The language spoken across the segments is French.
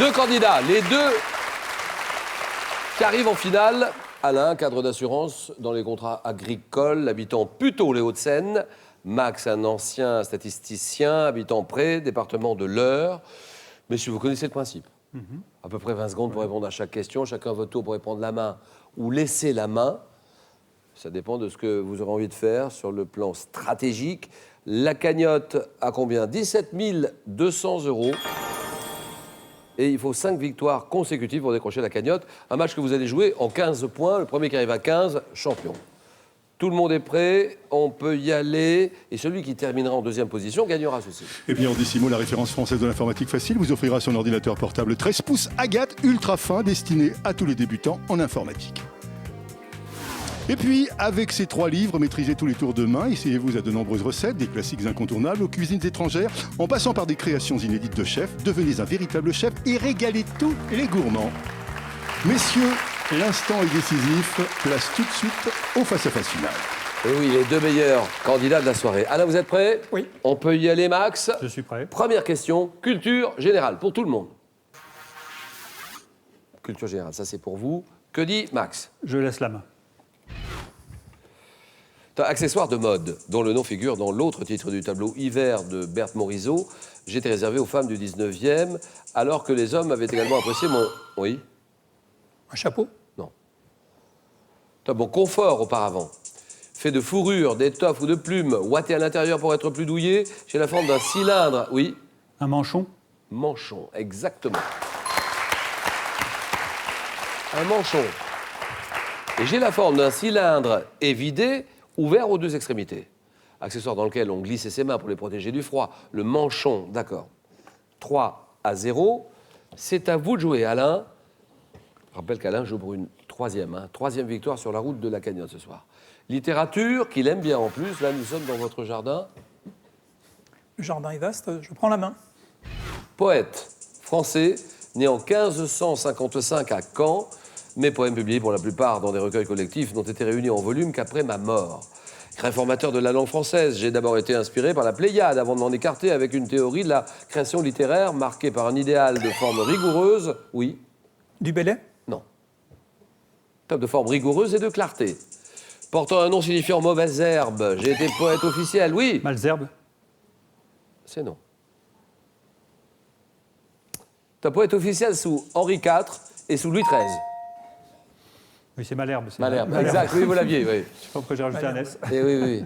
Deux candidats, les deux qui arrivent en finale. Alain, cadre d'assurance dans les contrats agricoles, habitant Puteaux, les Hauts-de-Seine. Max, un ancien statisticien, habitant Pré, département de l'Eure. Messieurs, vous connaissez le principe. À peu près 20 secondes pour répondre à chaque question. Chacun à votre tour pour prendre la main ou laisser la main. Ça dépend de ce que vous aurez envie de faire sur le plan stratégique. La cagnotte à combien? 17 200 €. Et il faut 5 victoires consécutives pour décrocher la cagnotte. Un match que vous allez jouer en 15 points. Le premier qui arrive à 15, champion. Tout le monde est prêt, on peut y aller. Et celui qui terminera en deuxième position gagnera ceci. Et bien en Décimo, la référence française de l'informatique facile, vous offrira son ordinateur portable 13 pouces Agathe ultra fin destiné à tous les débutants en informatique. Et puis, avec ces 3 livres, maîtrisez tous les tours de main, essayez-vous à de nombreuses recettes, des classiques incontournables aux cuisines étrangères, en passant par des créations inédites de chefs, devenez un véritable chef et régalez tous les gourmands. Messieurs, l'instant est décisif, place tout de suite au face-à-face final. Et oui, les deux meilleurs candidats de la soirée. Alain, vous êtes prêts? Oui. On peut y aller, Max? Je suis prêt. Première question, culture générale, pour tout le monde. Culture générale, ça c'est pour vous. Que dit Max? Je laisse la main. Accessoire de mode, dont le nom figure dans l'autre titre du tableau Hiver de Berthe Morisot. J'étais réservé aux femmes du 19e, alors que les hommes avaient également apprécié mon... Oui? Un chapeau? Non. Mon confort auparavant. Fait de fourrure, d'étoffe ou de plumes, ouaté à l'intérieur pour être plus douillet, j'ai la forme d'un cylindre. Oui? Un manchon? Manchon, exactement. Un manchon. Et j'ai la forme d'un cylindre évidé, ouvert aux deux extrémités. Accessoire dans lequel on glissait ses mains pour les protéger du froid. Le manchon, d'accord. 3-0. C'est à vous de jouer, Alain. Je rappelle qu'Alain joue pour une troisième victoire sur la route de la cagnotte ce soir. Littérature, qu'il aime bien en plus. Là, nous sommes dans votre jardin. Le jardin est vaste, je prends la main. Poète français, né en 1555 à Caen. Mes poèmes publiés pour la plupart dans des recueils collectifs n'ont été réunis en volume qu'après ma mort. Réformateur de la langue française, j'ai d'abord été inspiré par la Pléiade avant de m'en écarter avec une théorie de la création littéraire marquée par un idéal de forme rigoureuse. Oui? Du Bellay? Non. De forme rigoureuse et de clarté. Portant un nom signifiant mauvaise herbe, j'ai été poète officiel. Oui? Malesherbes? C'est non. Poète officiel sous Henri IV et sous Louis XIII. Oui, c'est Malherbe. Malherbe, exact, oui, vous l'aviez, oui. Je sais pas pourquoi j'ai rajouté un S. Et oui.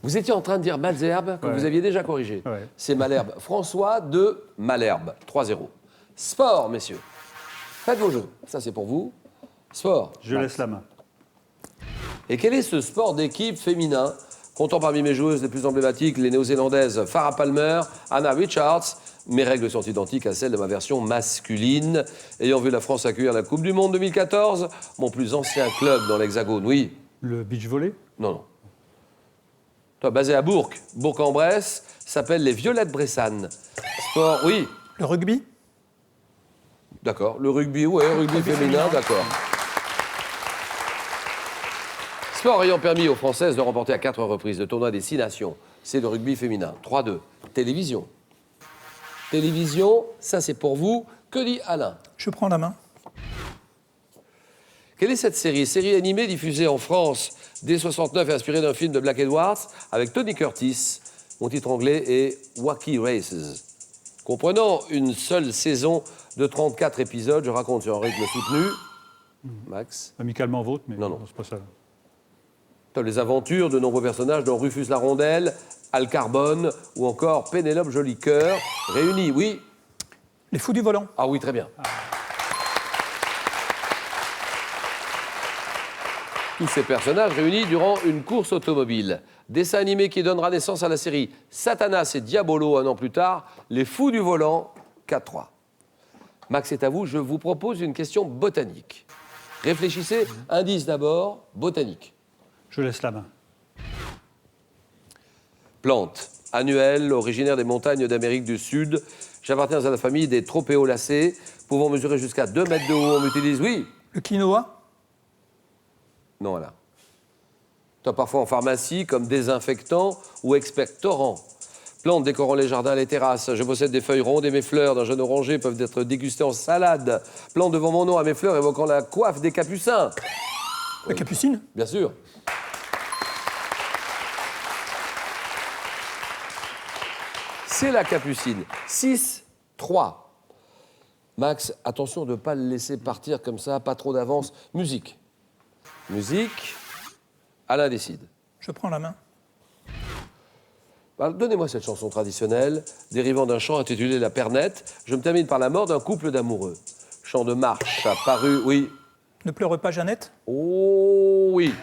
Vous étiez en train de dire Malesherbes, que vous aviez déjà corrigé. Ouais. C'est Malherbe. François de Malherbe, 3-0. Sport, messieurs. Faites vos jeux. Ça, c'est pour vous. Sport. Je laisse la main. Et quel est ce sport d'équipe féminin, comptant parmi mes joueuses les plus emblématiques les néo-zélandaises Farah Palmer, Anna Richards? Mes règles sont identiques à celles de ma version masculine. Ayant vu la France accueillir la Coupe du Monde 2014, mon plus ancien club dans l'Hexagone, oui. Le beach volley? Non. Basé à Bourg, Bourg-en-Bresse, s'appelle les Violettes Bressanes. Sport, oui. Le rugby? D'accord. Le rugby, oui, rugby féminin, d'accord. Sport ayant permis aux Françaises de remporter à 4 reprises le tournoi des 6 nations. C'est le rugby féminin. 3-2. Télévision. Télévision, ça c'est pour vous. Que dit Alain? Je prends la main. Quelle est cette série? Série animée diffusée en France dès 69 et inspirée d'un film de Black Edwards avec Tony Curtis. Mon titre anglais est Wacky Races. Comprenant une seule saison de 34 épisodes, je raconte sur un rythme soutenu. Max? Amicalement vôtre, mais Non. c'est pas ça. Les aventures de nombreux personnages dont Rufus la Rondelle, Al Carbone ou encore Pénélope Jolicoeur réunis, oui? Les fous du volant? Ah oui, très bien. Tous ces personnages réunis durant une course automobile. Dessin animé qui donnera naissance à la série Satanas et Diabolo un an plus tard, Les Fous du Volant, 4-3. Max, c'est à vous, je vous propose une question botanique. Réfléchissez, indice d'abord, botanique. Je laisse la main. Plante, annuelle, originaire des montagnes d'Amérique du Sud. J'appartiens à la famille des tropéolacées, pouvant mesurer jusqu'à 2 mètres de haut. On utilise, oui? Le quinoa? Non, voilà. Parfois en pharmacie, comme désinfectant ou expectorant. Plantes décorant les jardins, les terrasses. Je possède des feuilles rondes et mes fleurs d'un jaune orangé peuvent être dégustées en salade. Plante devant mon nom à mes fleurs évoquant la coiffe des capucins. La capucine? Bien sûr. C'est la capucine. 6-3. Max, attention de ne pas le laisser partir comme ça, pas trop d'avance. Musique. Musique. Alain décide. Je prends la main. Alors, donnez-moi cette chanson traditionnelle, dérivant d'un chant intitulé La Pernette. Je me termine par la mort d'un couple d'amoureux. Chant de marche apparu, oui. Ne pleure pas, Jeannette? Oh oui.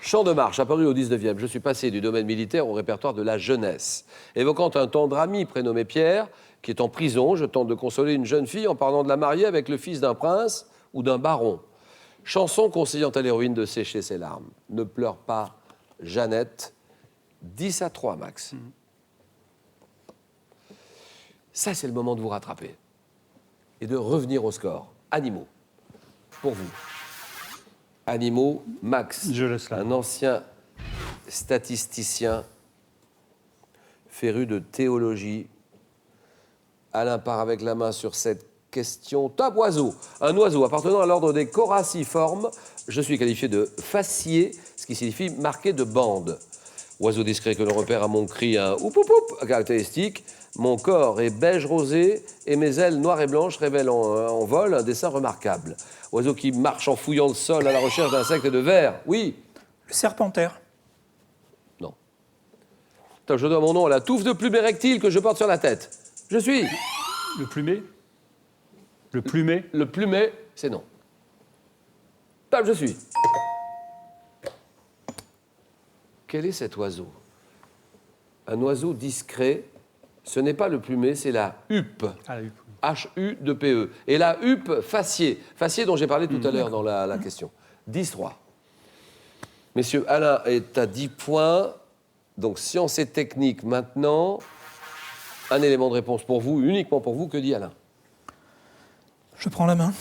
Chant de marche apparu au 19e. Je suis passé du domaine militaire au répertoire de la jeunesse. Évoquant un tendre ami prénommé Pierre, qui est en prison, je tente de consoler une jeune fille en parlant de la marier avec le fils d'un prince ou d'un baron. Chanson conseillant à l'héroïne de sécher ses larmes. Ne pleure pas, Jeannette. 10-3, Max. Ça, c'est le moment de vous rattraper et de revenir au score. Animaux, pour vous. Animaux, Max. Je laisse la main. Un ancien statisticien féru de théologie. Alain part avec la main sur cette question. Top, oiseau. Un oiseau appartenant à l'ordre des coraciformes. Je suis qualifié de facier, ce qui signifie marqué de bande. Oiseau discret que l'on repère à mon cri, un oup oup oup caractéristique. Mon corps est beige rosé et mes ailes noires et blanches révèlent en vol un dessin remarquable. Oiseau qui marche en fouillant le sol à la recherche d'insectes et de vers. Oui. Le serpentaire. Non. Attends, je dois mon nom à la touffe de plumes érectiles que je porte sur la tête. Je suis. Le plumet? Le plumet? Le plumet, c'est non. Top, je suis. Quel est cet oiseau? Un oiseau discret. Ce n'est pas le plumet, c'est la huppe. Ah, la huppe. H-U-P-E. Et la huppe facier. Facier dont j'ai parlé tout à l'heure dans la question. 10-3. Messieurs, Alain est à 10 points. Donc, science et technique maintenant. Un élément de réponse pour vous, uniquement pour vous. Que dit Alain? Je prends la main.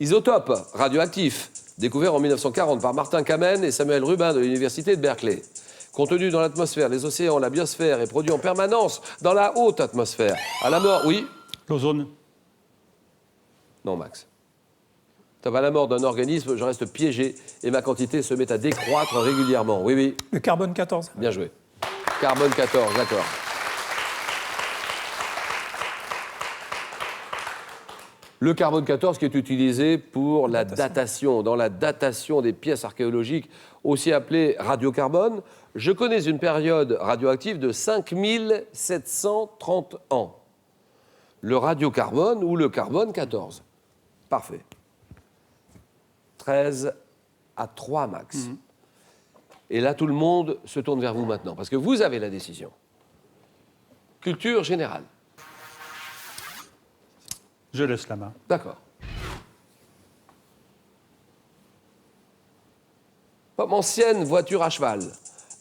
Isotope radioactif, découvert en 1940 par Martin Kamen et Samuel Rubin de l'Université de Berkeley. Contenu dans l'atmosphère, les océans, la biosphère est produit en permanence dans la haute atmosphère. À la mort, oui? L'ozone. Non, Max. À la mort d'un organisme, je reste piégé et ma quantité se met à décroître régulièrement. Oui, oui. Le carbone 14. Bien joué. Carbone 14, d'accord. Le carbone 14 qui est utilisé pour la datation. Dans la datation des pièces archéologiques, aussi appelée radiocarbone, je connais une période radioactive de 5730 ans. Le radiocarbone ou le carbone 14. Parfait. 13-3, Max. Et là, tout le monde se tourne vers vous maintenant, parce que vous avez la décision. Culture générale. Je laisse la main. D'accord. Comme ancienne voiture à cheval,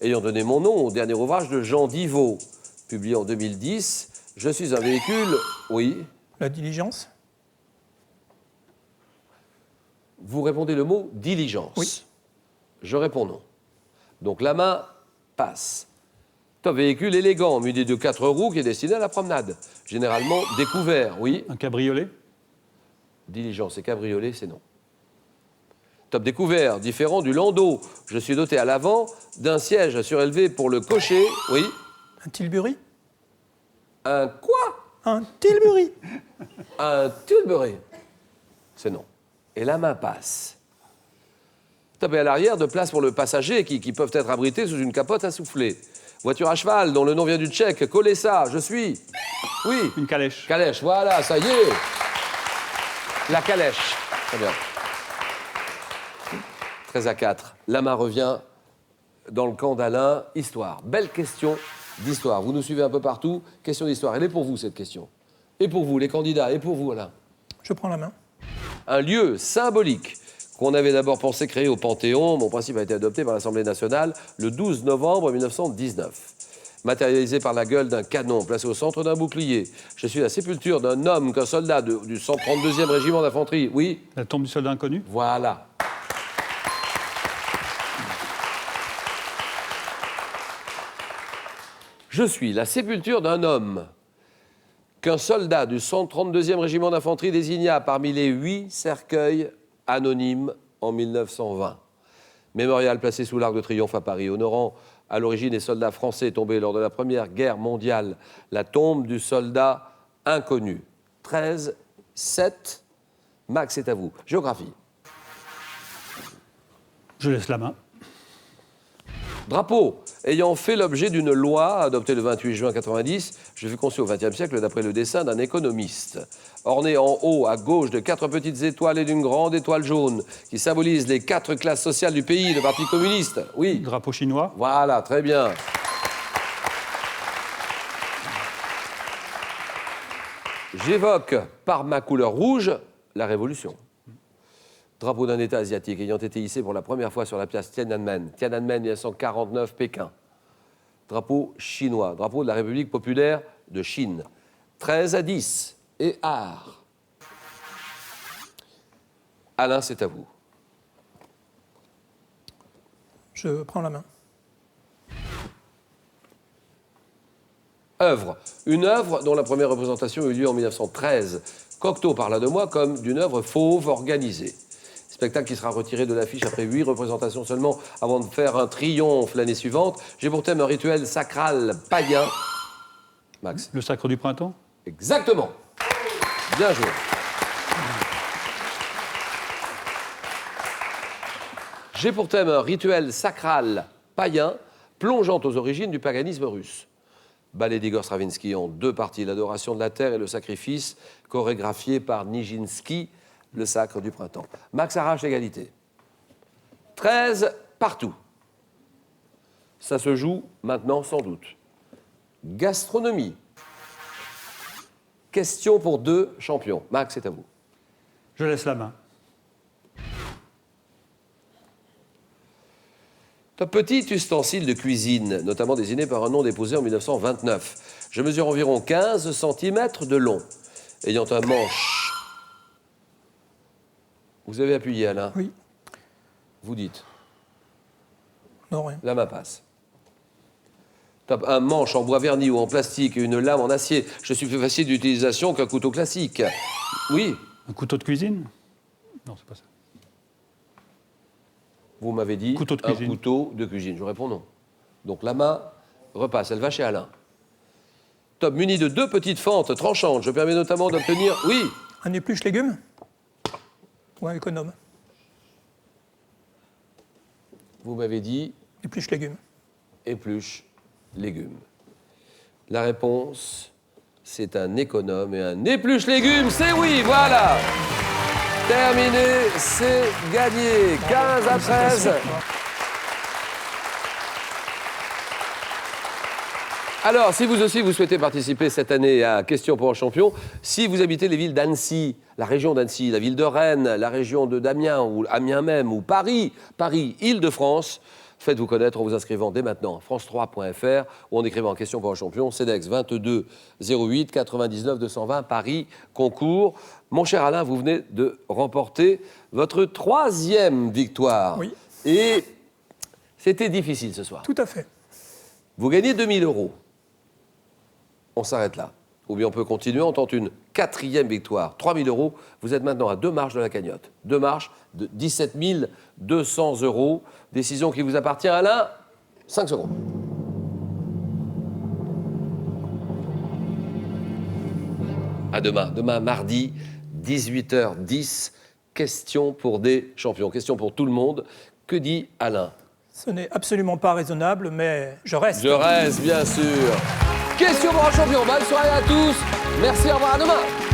ayant donné mon nom au dernier ouvrage de Jean Divot, publié en 2010, je suis un véhicule, oui. La diligence. Vous répondez le mot diligence. Oui. Je réponds non. Donc la main passe. C'est un véhicule élégant, muni de 4 roues qui est destiné à la promenade. Généralement découvert, oui. Un cabriolet. Diligence et cabriolet, c'est non. Top découvert, différent du landau. Je suis doté à l'avant d'un siège surélevé pour le cocher, oui. Un tilbury. Un quoi? Un tilbury. Un Tilbury. C'est non. Et la main passe. Top et à l'arrière de place pour le passager qui peuvent être abrités sous une capote à souffler. Voiture à cheval, dont le nom vient du tchèque. Collez ça, je suis. Oui. Une calèche. Calèche, voilà, ça y est. La calèche. Très bien. 13-4. La main revient dans le camp d'Alain. Histoire. Belle question d'histoire. Vous nous suivez un peu partout. Question d'histoire. Elle est pour vous, cette question. Et pour vous, les candidats. Et pour vous, Alain. Je prends la main. Un lieu symbolique qu'on avait d'abord pensé créer au Panthéon. Mon principe a été adopté par l'Assemblée nationale le 12 novembre 1919. Matérialisé par la gueule d'un canon placé au centre d'un bouclier. Je suis la sépulture d'un homme qu'un soldat du 132e régiment d'infanterie. Oui. La tombe du soldat inconnu. Voilà. Je suis la sépulture d'un homme qu'un soldat du 132e régiment d'infanterie désigna parmi les 8 cercueils anonymes en 1920. Mémorial placé sous l'Arc de Triomphe à Paris, honorant à l'origine les soldats français tombés lors de la Première Guerre mondiale, la tombe du soldat inconnu. 13, 7, Max, c'est à vous. Géographie. Je laisse la main. Drapeau ayant fait l'objet d'une loi adoptée le 28 juin 90, je fus conçu au XXe siècle d'après le dessin d'un économiste. Orné en haut à gauche de 4 petites étoiles et d'une grande étoile jaune qui symbolise les 4 classes sociales du pays, le Parti communiste. Oui. Drapeau chinois. Voilà, très bien. J'évoque par ma couleur rouge la Révolution. Drapeau d'un État asiatique ayant été hissé pour la première fois sur la place Tiananmen. Tiananmen 1949, Pékin. Drapeau chinois, drapeau de la République populaire de Chine. 13 à 10 et art. Alain, c'est à vous. Je prends la main. Œuvre. Une œuvre dont la première représentation eut lieu en 1913. Cocteau parla de moi comme d'une œuvre fauve organisée. Spectacle qui sera retiré de l'affiche après 8 représentations seulement avant de faire un triomphe l'année suivante. J'ai pour thème un rituel sacral païen. Max. Le sacre du printemps. Exactement. Bien joué. J'ai pour thème un rituel sacral païen plongeant aux origines du paganisme russe. Ballet d'Igor Stravinsky en 2 parties, l'adoration de la terre et le sacrifice, chorégraphié par Nijinsky, le sacre du printemps. Max arrache l'égalité. 13 partout. Ça se joue maintenant sans doute. Gastronomie. Question pour 2 champions. Max, c'est à vous. Je laisse la main. Un petit ustensile de cuisine, notamment désigné par un nom déposé en 1929. Je mesure environ 15 cm de long, ayant un manche. Vous avez appuyé, Alain. Oui. Vous dites. Non, rien. La main passe. Top. Un manche en bois verni ou en plastique et une lame en acier. Je suis plus facile d'utilisation qu'un couteau classique. Oui. Un couteau de cuisine. Non, c'est pas ça. Vous m'avez dit Couteau de un cuisine. couteau de cuisine. Je réponds non. Donc la main repasse. Elle va chez Alain. Top. Muni de 2 petites fentes tranchantes. Je permets notamment d'obtenir... Oui. Un épluche légumes ou un économe? Vous m'avez dit Épluche légumes. épluche légumes. La réponse, c'est un économe et un épluche légumes. C'est oui, voilà. Terminé, c'est gagné. 15 à 13. Alors, si vous aussi vous souhaitez participer cette année à Question pour un champion, si vous habitez les villes d'Annecy, la région d'Annecy, la ville de Rennes, la région de Amiens, ou Amiens même, ou Paris, Île-de-France, faites-vous connaître en vous inscrivant dès maintenant à france3.fr ou en écrivant Question pour un champion, CEDEX 22 08 99 220 Paris, concours. Mon cher Alain, vous venez de remporter votre 3e victoire. Oui. Et c'était difficile ce soir. Tout à fait. Vous gagnez 2 000 €. On s'arrête là. Ou bien on peut continuer, on tente une 4e victoire. 3 000 €. Vous êtes maintenant à 2 marches de la cagnotte. 2 marches de 17 200 €. Décision qui vous appartient, Alain. 5 secondes. À demain. Demain, mardi, 18h10. Question pour des champions. Question pour tout le monde. Que dit Alain? Ce n'est absolument pas raisonnable, mais je reste. Je reste, bien sûr. Question pour un champion. Bonne soirée à tous. Merci, au revoir, à demain.